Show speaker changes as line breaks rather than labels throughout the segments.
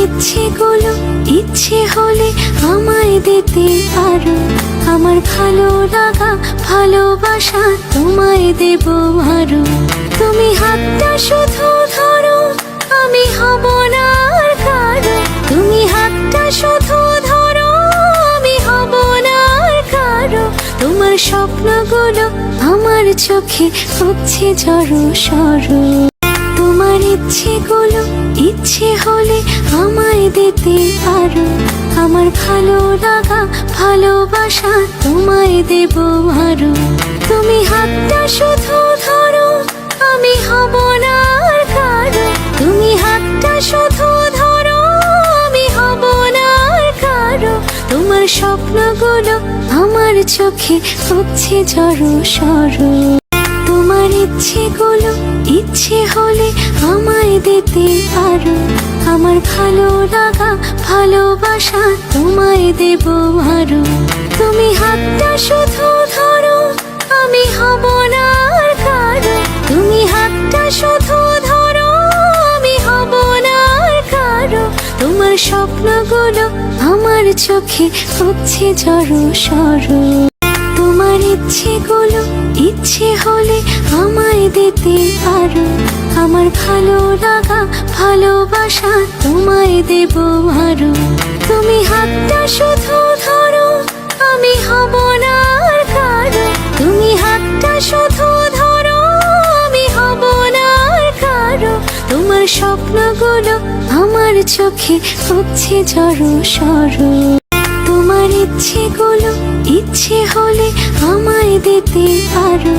ইচ্ছেগুলো ইচ্ছে হলে আমায় দিতে পারো। আমার ভালো লাগা ভালোবাসা তোমায় দেব আরো। তুমি হাতটা শুধু ধরো, আমি হব না আর কারো। তুমি হাতটা শুধু ধরো, আমি হব না আর কারো। তোমার স্বপ্নগুলো আমার চোখে হচ্ছে জড়ো সরো। তোমার ইচ্ছেগুলো ইচ্ছে হলে আমায় দিতে পারো। আমার ভালো লাগা ভালোবাসা তোমায় দেব আরো। তুমি হাতটা শুধু ধরো, আমি হব না আর কারো। তুমি হাতটা শুধু ধরো, আমি হব না আর কারো। তোমার স্বপ্নগুলো আমার চোখে হচ্ছে জড়ো সরো। তোমার ইচ্ছেগুলো ইচ্ছে হলে আমায় দিতে পারো। আমার ভালো লাগা ভালোবাসা তোমায় দেব আরো। তুমি হাতটা শুধু ধরো, আমি হব না আর কারো। তুমি হাতটা শুধু ধরো, আমি হব না আর কারো। তোমার স্বপ্নগুলো আমার চোখে হচ্ছে জড়ো সরো। তোমার ইচ্ছেগুলো ইচ্ছে হলে আমায় দিতে পারো। আমার ভালো লাগা ভালোবাসা তোমায় দেব আরো। তুমি হাতটা শুধু ধরো, আমি হব না আর কারো। তুমি হাতটা শুধু ধরো, আমি হব না আর কারো। তোমার স্বপ্নগুলো আমার চোখে হচ্ছে জড়ো সরো। তোমার ইচ্ছেগুলো ইচ্ছে হলে আমায় দিতে পারো।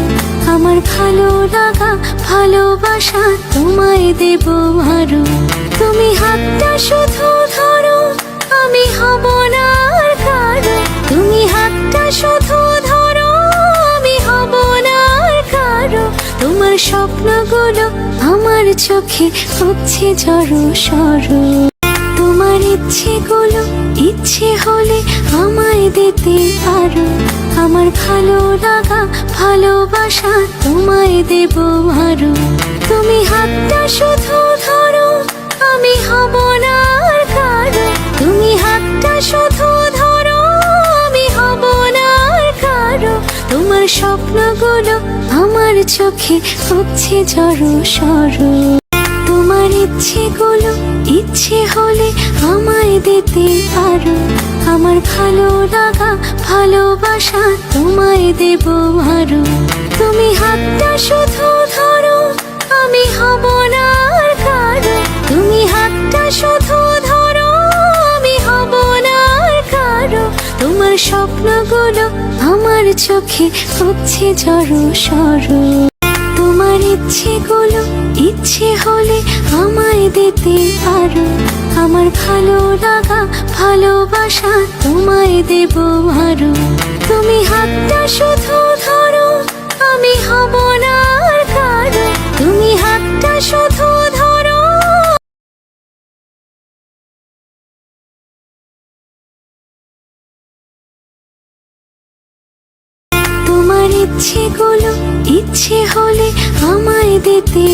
আমার ভালো লাগা ভালোবাসা তোমায় দেব আরো। তুমি হাতটা শুধু ধরো, আমি হব না আর কারো। তুমি হাতটা শুধু ধরো, আমি হব না আর কারো। তোমার স্বপ্নগুলো আমার চোখে হচ্ছে জড়ো সরো। তোমার ইচ্ছেগুলো ইচ্ছে হলে আমায় দিতে পারো। আমার ভালো লাগা ভালোবাসা তোমায় দেব আরো। তুমি হাতটা শুধু ধরো, আমি হব না আর কারো। তুমি হাতটা শুধু ধরো, আমি হব না আর কারো। তোমার স্বপ্নগুলো আমার চোখে হচ্ছে জড়ো সরো। তোমার ইচ্ছেগুলো ইচ্ছে হলে আমায় দিতে পারো। আমার ভালো লাগা ভালোবাসা তোমায় দেব আরো। তুমি হাতটা শুধু ধরো, আমি হব না আর কারো। তুমি হাতটা শুধু ধরো, আমি হব না আর কারো। তোমার স্বপ্নগুলো আমার চোখে হচ্ছে জড়ো সরো। তোমার ইচ্ছেগুলো ইচ্ছে হলে আমায় দিতে পারো। আমার ভালো লাগা ভালোবাসা তোমায় দেব আরো। তুমি হাতটা শুধু ধরো, আমি হব না আর কারো। তুমি হাতটা শুধু ধরো। তোমার ইচ্ছেগুলো ইচ্ছে হলে আমায় দিতে